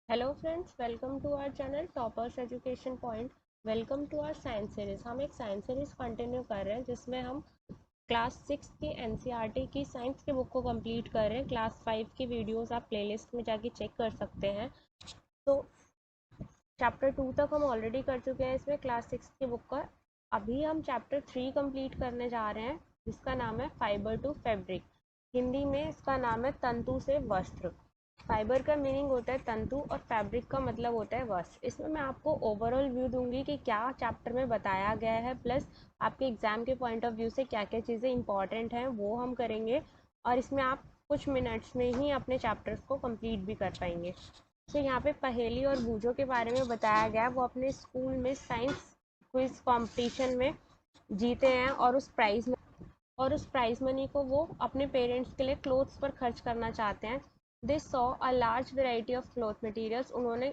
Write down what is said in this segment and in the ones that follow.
Hello friends, welcome to our channel toppers education point. Welcome to our science series. हम एक science series continue कर रहे हैं जिसमें हम क्लास 6 की एनसीईआरटी की साइंस की बुक को कंप्लीट कर रहे हैं। क्लास 5 की वीडियोस आप प्लेलिस्ट में जाके चेक कर सकते हैं। तो चैप्टर 2 तक हम ऑलरेडी कर चुके हैं इसमें क्लास 6 की बुक का। अभी हम चैप्टर 3 कंप्लीट करने जा रहे हैं जिसका नाम है फाइबर टू फैब्रिक। हिंदी में इसका नाम है तंतु से वस्त्र। फाइबर का मीनिंग होता है तंतु और फैब्रिक का मतलब होता है वस्त्र। इसमें मैं आपको ओवरऑल व्यू दूंगी कि क्या चैप्टर में बताया गया है, प्लस आपके एग्जाम के पॉइंट ऑफ व्यू से क्या क्या चीज़ें इंपॉर्टेंट हैं वो हम करेंगे। और इसमें आप कुछ मिनट्स में ही अपने चैप्टर्स को कंप्लीट भी कर पाएंगे। तो यहाँ पे पहेली और बूझों के बारे में बताया गया। वो अपने स्कूल में साइंस क्विज कंपटीशन में जीते हैं और उस प्राइज मनी को वो अपने पेरेंट्स के लिए क्लोथ्स पर खर्च करना चाहते हैं। They saw a large variety of cloth materials. उन्होंने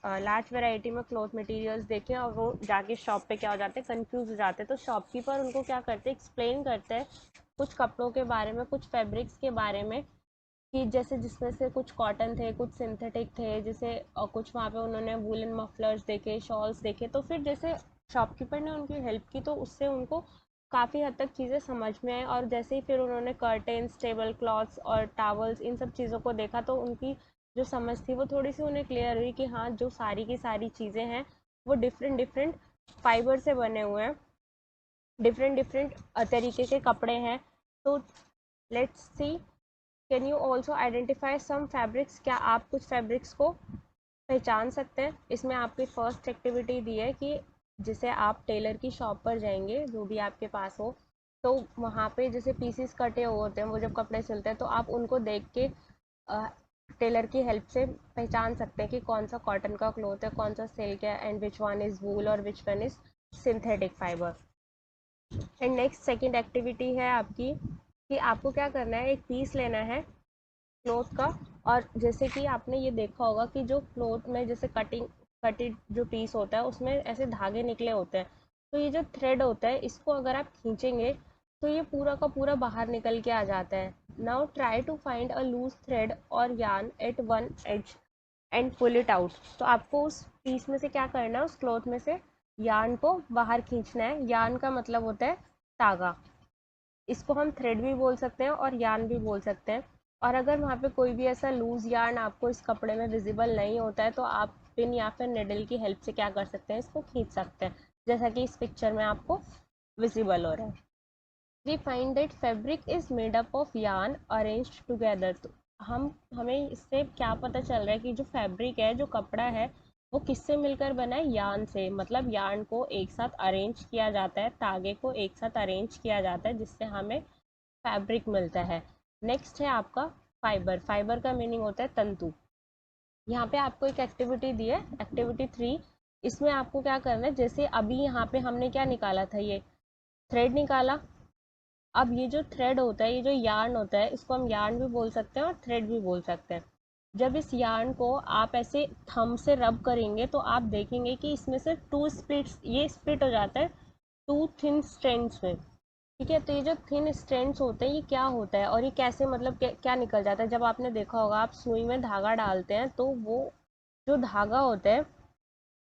लार्ज वेराइटी में क्लॉथ मटेरियल्स देखे और वो जाके शॉप पे क्या हो जाते हैं, कंफ्यूज हो जाते हैं। तो शॉपकीपर उनको क्या करते हैं, एक्सप्लेन करते हैं कुछ कपड़ों के बारे में, कुछ फैब्रिक्स के बारे में, कि जैसे जिसमें से कुछ कॉटन थे, कुछ सिंथेटिक थे, जैसे और कुछ वहाँ पे उन्होंने वुलन मफलर्स देखे, शॉल्स देखे। तो फिर जैसे शॉपकीपर ने उनकी हेल्प की तो उससे उनको काफ़ी हद तक चीज़ें समझ में आई। और जैसे ही फिर उन्होंने कर्टेन्स, टेबल क्लॉथ्स और टावल्स, इन सब चीज़ों को देखा तो उनकी जो समझ थी वो थोड़ी सी उन्हें क्लियर हुई कि हाँ, जो सारी की सारी चीज़ें हैं वो डिफरेंट डिफरेंट फाइबर से बने हुए हैं, डिफरेंट डिफरेंट तरीके के कपड़े हैं। तो let's see, can you also identify some fabrics. क्या आप कुछ फैब्रिक्स को पहचान सकते हैं। इसमें आपकी फर्स्ट एक्टिविटी दी है कि जिसे आप टेलर की शॉप पर जाएंगे, जो भी आपके पास हो, तो वहाँ पे जैसे पीसीस कटे हुए होते हैं, वो जब कपड़े सिलते हैं तो आप उनको देख के टेलर की हेल्प से पहचान सकते हैं कि कौन सा कॉटन का क्लॉथ है, कौन सा सिल्क है, एंड विच वन इज़ वूल और which one is synthetic fibre. And next second activity है आपकी कि आपको क्या करना है, एक पीस लेना है क्लोथ का। और जैसे कि आपने ये देखा होगा कि जो क्लोथ में जैसे कटिड जो पीस होता है उसमें ऐसे धागे निकले होते हैं। तो ये जो थ्रेड होता है इसको अगर आप खींचेंगे तो ये पूरा का पूरा बाहर निकल के आ जाता है। Now try to find a loose thread और yarn at one edge and pull it out. तो आपको उस पीस में से क्या करना है, उस क्लोथ में से यार्न को बाहर खींचना है। यार्न का मतलब होता है धागा। इसको हम थ्रेड भी बोल सकते हैं और यार्न भी बोल सकते हैं। और अगर वहाँ पे कोई भी ऐसा लूज यार्न आपको इस कपड़े में विजिबल नहीं होता है तो आप पिन या फिर निडल की हेल्प से क्या कर सकते हैं, इसको खींच सकते हैं, जैसा कि इस पिक्चर में आपको विजिबल हो रहा है। We find that fabric is made up of yarn arranged together. तो हमें इससे क्या पता चल रहा है कि जो फैब्रिक है, जो कपड़ा है, वो किससे मिलकर बना है, यार्न से। मतलब यार्न को एक साथ अरेंज किया जाता है, धागे को एक साथ अरेंज किया जाता है, जिससे हमें फैब्रिक मिलता है। नेक्स्ट है आपका फाइबर। फाइबर का मीनिंग होता है तंतु। यहाँ पे आपको एक एक्टिविटी दी है, एक्टिविटी 3। इसमें आपको क्या करना है, जैसे अभी यहाँ पे हमने क्या निकाला था, ये थ्रेड निकाला। अब ये जो थ्रेड होता है, ये जो यार्न होता है, इसको हम यार्न भी बोल सकते हैं और थ्रेड भी बोल सकते हैं। जब इस यार्न को आप ऐसे थंब से रब करेंगे तो आप देखेंगे कि इसमें से टू स्प्लिट्स, ये स्प्लिट हो जाता है टू थिन स्ट्रैंड्स में। ठीक है, तो ये जो थिन स्ट्रैंड्स होते हैं ये क्या होता है और ये कैसे, मतलब क्या निकल जाता है। जब आपने देखा होगा, आप सुई में धागा डालते हैं तो वो जो धागा होता है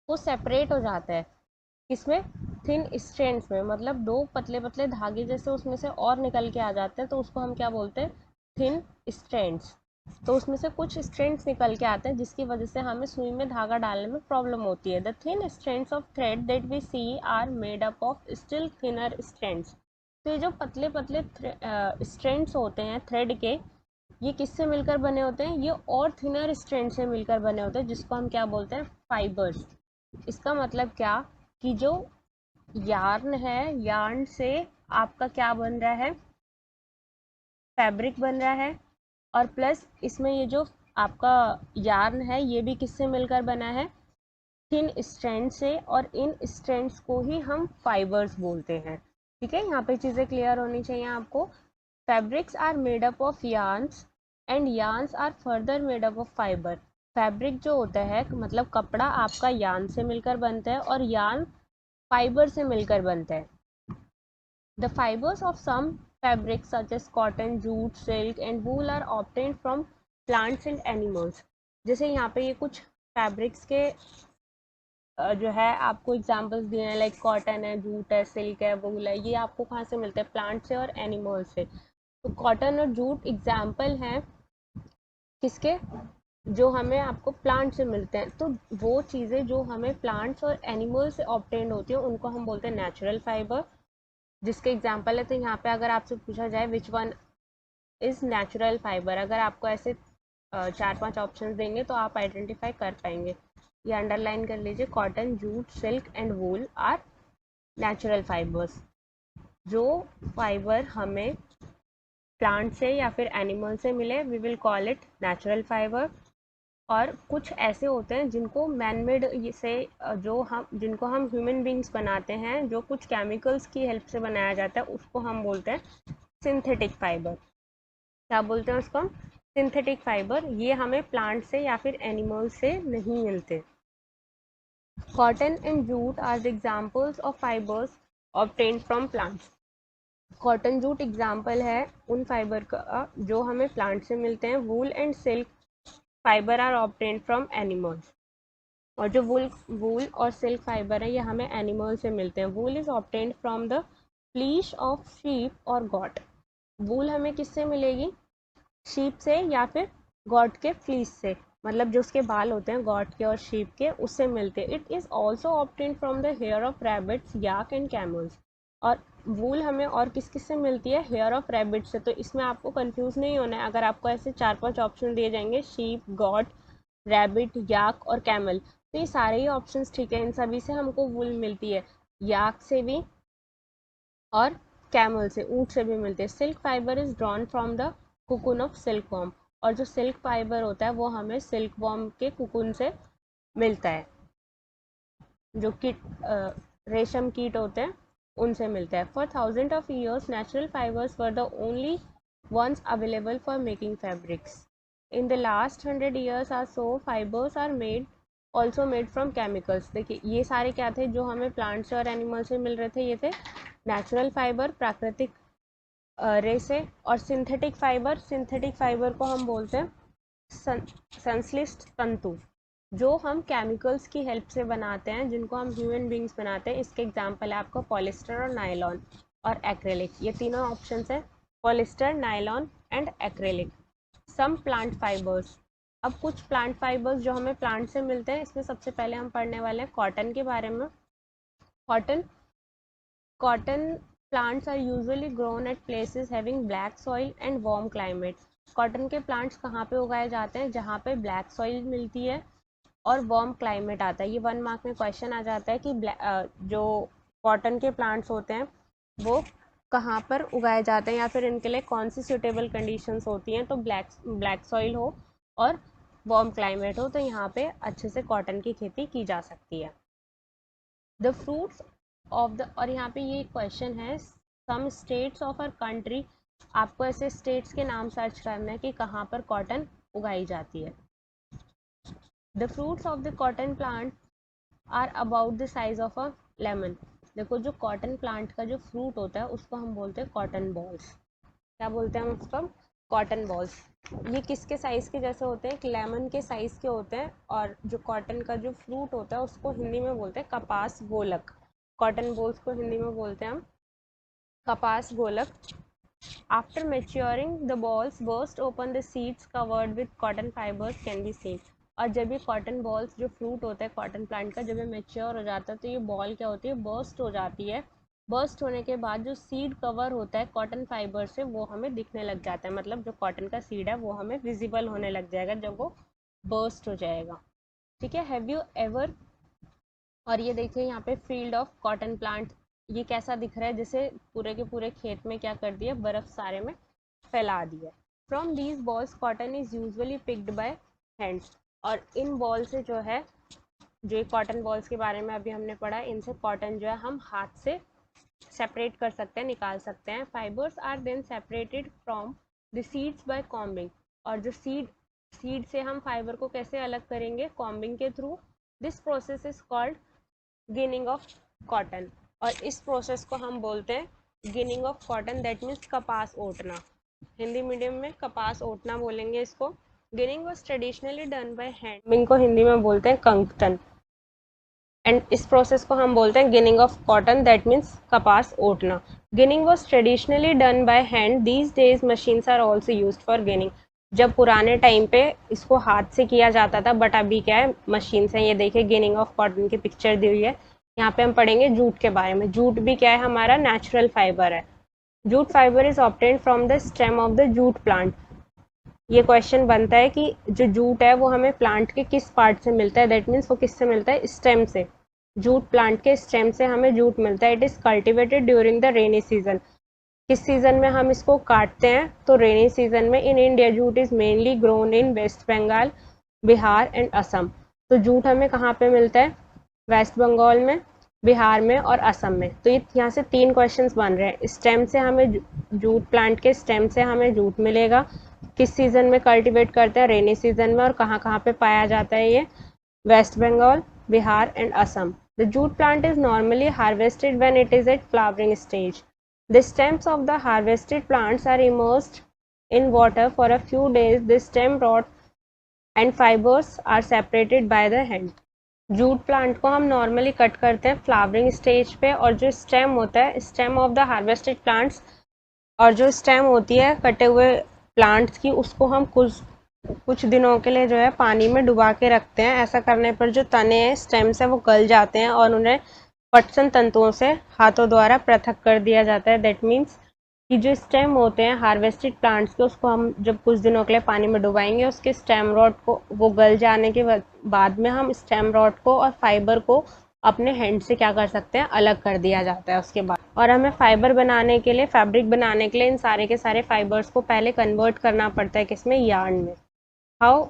वो सेपरेट हो जाता है। इसमें थिन स्ट्रैंड्स में, मतलब दो पतले पतले धागे जैसे उसमें से और निकल के आ जाते हैं, तो उसको हम क्या बोलते हैं, थिन स्ट्रैंड्स। तो उसमें से कुछ स्ट्रैंड्स निकल के आते हैं जिसकी वजह से हमें सुई में धागा डालने में प्रॉब्लम होती है। The thin strands of thread that we see are made up of still thinner strands. तो ये जो पतले पतले स्ट्रैंड्स होते हैं थ्रेड के, ये किससे मिलकर बने होते हैं, ये और थिनर स्ट्रैंड से मिलकर बने होते हैं, जिसको हम क्या बोलते हैं, फाइबर्स। इसका मतलब क्या, कि जो यार्न है, यार्न से आपका क्या बन रहा है, फैब्रिक बन रहा है। और प्लस इसमें ये जो आपका यार्न है ये भी किससे मिलकर बना है, थिन स्ट्रैंड से। और इन स्ट्रैंड्स को ही हम फाइबर्स बोलते हैं। ठीक है, यहाँ पे चीज़ें क्लियर होनी चाहिए आपको। Fabrics are made up of yarns and yarns are further made up of fibre. Fabric जो होता है, मतलब कपड़ा आपका यार्न से मिलकर बनता है और यार्न फाइबर से मिलकर बनता है। The fibers of some fabrics such as cotton, jute, silk and wool are obtained from plants and animals. जैसे यहाँ पे ये कुछ फैब्रिक्स के जो है आपको एग्जांपल्स दिए हैं, लाइक कॉटन है, जूट है, सिल्क है, वूल है। ये आपको कहाँ से मिलते हैं? प्लांट से और एनिमल से। तो कॉटन और जूट एग्जाम्पल हैं किसके? जो हमें आपको प्लांट से मिलते हैं। तो वो चीज़ें जो हमें प्लांट्स और एनिमल से ऑब्टेन्ड होती हैं उनको हम बोलते हैं नेचुरल फाइबर, जिसके एग्जाम्पल है। तो यहाँ पे अगर आपसे पूछा जाए which one is natural fibre, अगर आपको ऐसे 4-5 ऑप्शन देंगे तो आप आइडेंटिफाई कर पाएंगे। ये अंडरलाइन कर लीजिए, cotton, jute, silk and wool are natural fibres. जो फाइबर हमें प्लांट से या फिर एनिमल से मिले we will call it natural fibre. और कुछ ऐसे होते हैं जिनको मैनमेड से जो हम जिनको हम ह्यूमन बींग्स बनाते हैं, जो कुछ केमिकल्स की हेल्प से बनाया जाता है, उसको हम बोलते हैं सिंथेटिक फाइबर। क्या बोलते हैं उसको? Synthetic fibre. ये हमें प्लांट से या फिर एनिमल से नहीं मिलते। Cotton and jute are the examples of fibres obtained from plants. Cotton jute example है उन फाइबर का जो हमें प्लांट से मिलते हैं। Wool and silk fibre are obtained from animals. और जो वूल और सिल्क फाइबर है ये हमें एनिमल से मिलते हैं। Wool is obtained from the fleece of sheep और गॉट। वूल हमें किससे मिलेगी? शीप से या फिर गॉट के फ्लीस से, मतलब जो उसके बाल होते हैं गॉट के और शीप के, उससे मिलते हैं। It is also obtained from the hair of rabbits, yak and camels. और वूल हमें और किस किस से मिलती है? हेयर ऑफ रैबिट से। तो इसमें आपको कंफ्यूज नहीं होना है। अगर आपको ऐसे 4-5 ऑप्शन दिए जाएंगे, शीप, गॉट, रैबिट, याक और कैमल, तो ये सारे ही ऑप्शंस ठीक है। इन सभी से हमको वूल मिलती है, याक से भी और कैमल से, ऊँट से भी मिलते हैं। Silk fibre is drawn from the cocoon of silk worm. और जो सिल्क फाइबर होता है वो हमें सिल्क वॉर्म के कुकुन से मिलता है, जो कीट रेशम कीट होते हैं उनसे मिलता है। For thousand of years natural fibres were the only ones available for making fabrics. In the last 100 years or so, fibers are also made from chemicals. देखिए ये सारे क्या थे जो हमें प्लांट से और एनिमल से मिल रहे थे? ये थे नेचुरल फाइबर, प्राकृतिक रे से। और सिंथेटिक फाइबर को हम बोलते हैं संश्लिष्ट तंतु, जो हम केमिकल्स की हेल्प से बनाते हैं, जिनको हम ह्यूमन बींग्स बनाते हैं। इसके एग्जांपल है आपको पॉलिस्टर और नायलॉन और एक्रेलिक। ये तीनों ऑप्शंस है, polyester, nylon and acrylic. Some plant fibres. अब कुछ प्लांट फाइबर्स जो हमें प्लांट से मिलते हैं, इसमें सबसे पहले हम पढ़ने वाले हैं कॉटन के बारे में। Cotton plants are usually grown at places having black soil and warm climate. Cotton के प्लांट्स कहाँ पे उगाए जाते हैं? जहाँ पे ब्लैक सॉइल मिलती है और वार्म क्लाइमेट आता है। ये 1 मार्क में क्वेश्चन आ जाता है कि जो कॉटन के प्लांट्स होते हैं वो कहाँ पर उगाए जाते हैं या फिर इनके लिए कौन सी सूटेबल कंडीशंस होती हैं। तो ब्लैक सॉइल हो और वार्म क्लाइमेट हो, तो यहाँ पे अच्छे से कॉटन की खेती की जा सकती है। द फ्रूट्स ऑफ द, और यहाँ पे ये क्वेश्चन है, some states of our country. आपको ऐसे स्टेट्स के नाम सर्च करना है कि कहाँ पर कॉटन उगाई जाती है। The fruits of the cotton plant are about the size of a lemon. देखो जो कॉटन प्लांट का जो फ्रूट होता है उसको हम बोलते हैं कॉटन बॉल्स। क्या बोलते हैं हम उसको? Cotton balls. ये किसके साइज़ के जैसे होते हैं? एक लेमन के साइज़ के होते हैं। और जो कॉटन का जो फ्रूट होता है उसको हिंदी में बोलते हैं कपास गोलक। कॉटन बॉल्स को हिंदी में बोलते हैं हम कपास गोलक। After maturing the balls burst open the seeds covered with cotton fibres can be seen. और जब ये कॉटन बॉल्स जो फ्रूट होता है कॉटन प्लांट का, जब ये मेच्योर हो जाता है तो ये बॉल क्या होती है? बर्स्ट हो जाती है। बर्स्ट होने के बाद जो सीड कवर होता है कॉटन फाइबर से वो हमें दिखने लग जाता है। मतलब जो कॉटन का सीड है वो हमें विजिबल होने लग जाएगा जब वो बर्स्ट हो जाएगा। ठीक है। हैव यू एवर, और ये देखिए यहाँ पे फील्ड ऑफ कॉटन प्लांट, ये कैसा दिख रहा है? जैसे पूरे के पूरे खेत में क्या कर दिया? बर्फ सारे में फैला दिया। From these balls cotton is usually picked bye hands. और इन बॉल से जो है, जो कॉटन बॉल्स के बारे में अभी हमने पढ़ा, इनसे कॉटन जो है हम हाथ से सेपरेट कर सकते हैं, निकाल सकते हैं। Fibres are then separated from the seeds by combing. और जो सीड से हम फाइबर को कैसे अलग करेंगे? कॉम्बिंग के through. This process is called ginning of cotton. और इस प्रोसेस को हम बोलते हैं ginning of cotton, that means कपास ओटना। हिंदी मीडियम में कपास ओटना बोलेंगे इसको। Ginning was traditionally done by hand, इनको हिंदी में बोलते हैं कंकटन, एंड इस प्रोसेस को हम बोलते हैं ginning of cotton, that means कपास ओटना। Ginning was traditionally done by hand, these days machines are also use for ginning. जब पुराने टाइम पे इसको हाथ से किया जाता था, बट अभी क्या है, मशीन से। ये देखिए गिनिंग ऑफ कॉटन की पिक्चर दी हुई है। यहाँ पे हम पढ़ेंगे जूट के बारे में। जूट भी क्या है, हमारा नेचुरल फाइबर है। Jute fibre is obtained from the stem of the jute plant. ये क्वेश्चन बनता है कि जो जूट है वो हमें प्लांट के किस पार्ट से मिलता है, दैट मीन्स वो किससे मिलता है, स्टेम से। जूट प्लांट के स्टेम से हमें जूट मिलता है। It is cultivated during the rainy season. किस सीजन में हम इसको काटते हैं, तो रेनी सीजन में। In India jute is mainly grown in West Bengal, Bihar and Assam. तो जूट हमें कहाँ पे मिलता है, वेस्ट बंगाल में, बिहार में और असम में। तो ये यहाँ से 3 क्वेश्चंस बन रहे हैं। स्टेम से हमें जूट प्लांट के स्टेम से हमें जूट मिलेगा। किस सीजन में कल्टिवेट करते हैं, रेनी सीजन में। और कहाँ कहाँ पे पाया जाता है ये, West Bengal, Bihar and Assam. The jute plant is normally harvested when it is at flowering stage. The stems of the harvested plants are immersed in water for a few days. The stem rot and fibers are separated by the hand. Jute plant को हम normally cut करते हैं flowering stage पे, और जो stem होता है, stem of the harvested plants, और जो स्टेम होती है कटे हुए प्लांट्स की, उसको हम कुछ दिनों के लिए जो है पानी में डुबा के रखते हैं। ऐसा करने पर जो तने हैं स्टेम से वो गल जाते हैं और उन्हें पटसन तंतुओं से हाथों द्वारा पृथक कर दिया जाता है। दैट मीन्स कि जो स्टेम होते हैं हार्वेस्टेड प्लांट्स के, उसको हम जब कुछ दिनों के लिए पानी में डुबाएंगे, उसके स्टेम रॉड को, वो गल जाने के बाद में हम स्टेम रॉड को और फाइबर को अपने हैंड से क्या कर सकते हैं, अलग कर दिया जाता है उसके बाद। और हमें फाइबर बनाने के लिए, फैब्रिक बनाने के लिए, इन सारे के सारे फाइबर्स को पहले कन्वर्ट करना पड़ता है किसमें, यार्न में। How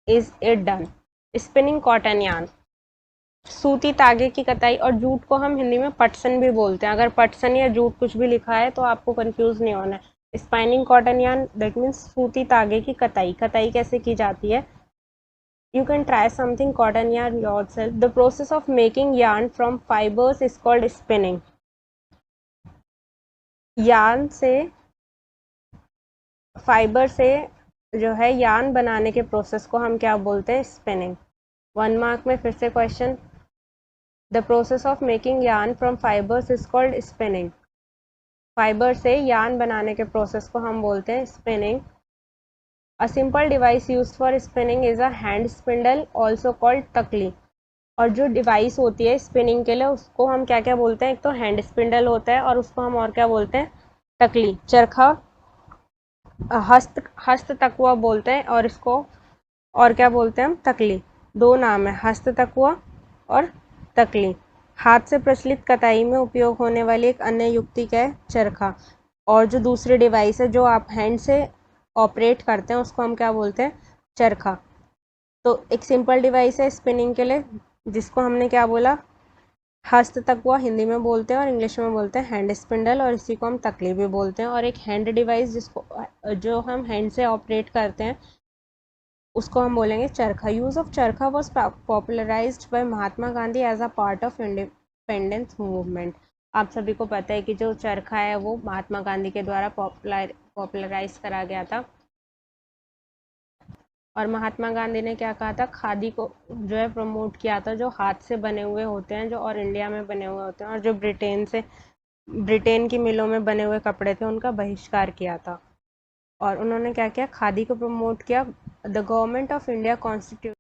is it done, spinning cotton yarn, सूती तागे की कताई। और जूट को हम हिंदी में पटसन भी बोलते हैं। अगर पटसन या जूट कुछ भी लिखा है तो आपको कंफ्यूज नहीं होना है। Spinning cotton yarn that means सूती तागे की कताई। कताई कैसे की जाती है, you can try something cotton yarn yourself. The process of making yarn from fibers is called spinning. Yarn से, फाइबर से जो है यार्न बनाने के प्रोसेस को हम क्या बोलते हैं, स्पिनिंग। 1 मार्क में फिर से question, the process of making yarn from fibres is called spinning. Fibre से यार्न बनाने के प्रोसेस को हम बोलते हैं spinning. A simple device used for spinning is a hand spindle, also called तकली। और जो डिवाइस होती है स्पिनिंग के लिए, उसको हम क्या क्या बोलते हैं, एक तो हैंड स्पिंडल होता है और उसको हम और क्या बोलते हैं, तकली। चरखा, हस्त तकुआ बोलते हैं, और इसको और क्या बोलते हैं हम, तकली। 2 नाम है, हस्त तकुआ और तकली। हाथ से प्रचलित कताई में उपयोग होने वाली एक अन्य युक्ति क्या है, चरखा। और जो दूसरी डिवाइस है जो आप हैंड से ऑपरेट करते हैं, उसको हम क्या बोलते हैं, चरखा। तो एक सिंपल डिवाइस है स्पिनिंग के लिए, जिसको हमने क्या बोला, हस्त तकुआ हिंदी में बोलते हैं और इंग्लिश में बोलते हैं हैंड स्पिंडल, और इसी को हम तकली भी बोलते हैं। और एक हैंड डिवाइस जिसको जो हम हैंड से ऑपरेट करते हैं, उसको हम बोलेंगे charkha. Use of charkha was popularised by Mahatma Gandhi as a part of independence movement. आप सभी को पता है कि जो चरखा है वो महात्मा गांधी के द्वारा पॉपुलराइज करा गया था। और महात्मा गांधी ने क्या कहा था, खादी को जो है प्रमोट किया था, जो हाथ से बने हुए होते हैं जो, और इंडिया में बने हुए होते हैं। और जो ब्रिटेन की मिलों में बने हुए कपड़े थे उनका बहिष्कार किया था। और उन्होंने क्या किया, खादी को प्रमोट किया। The government of India constitute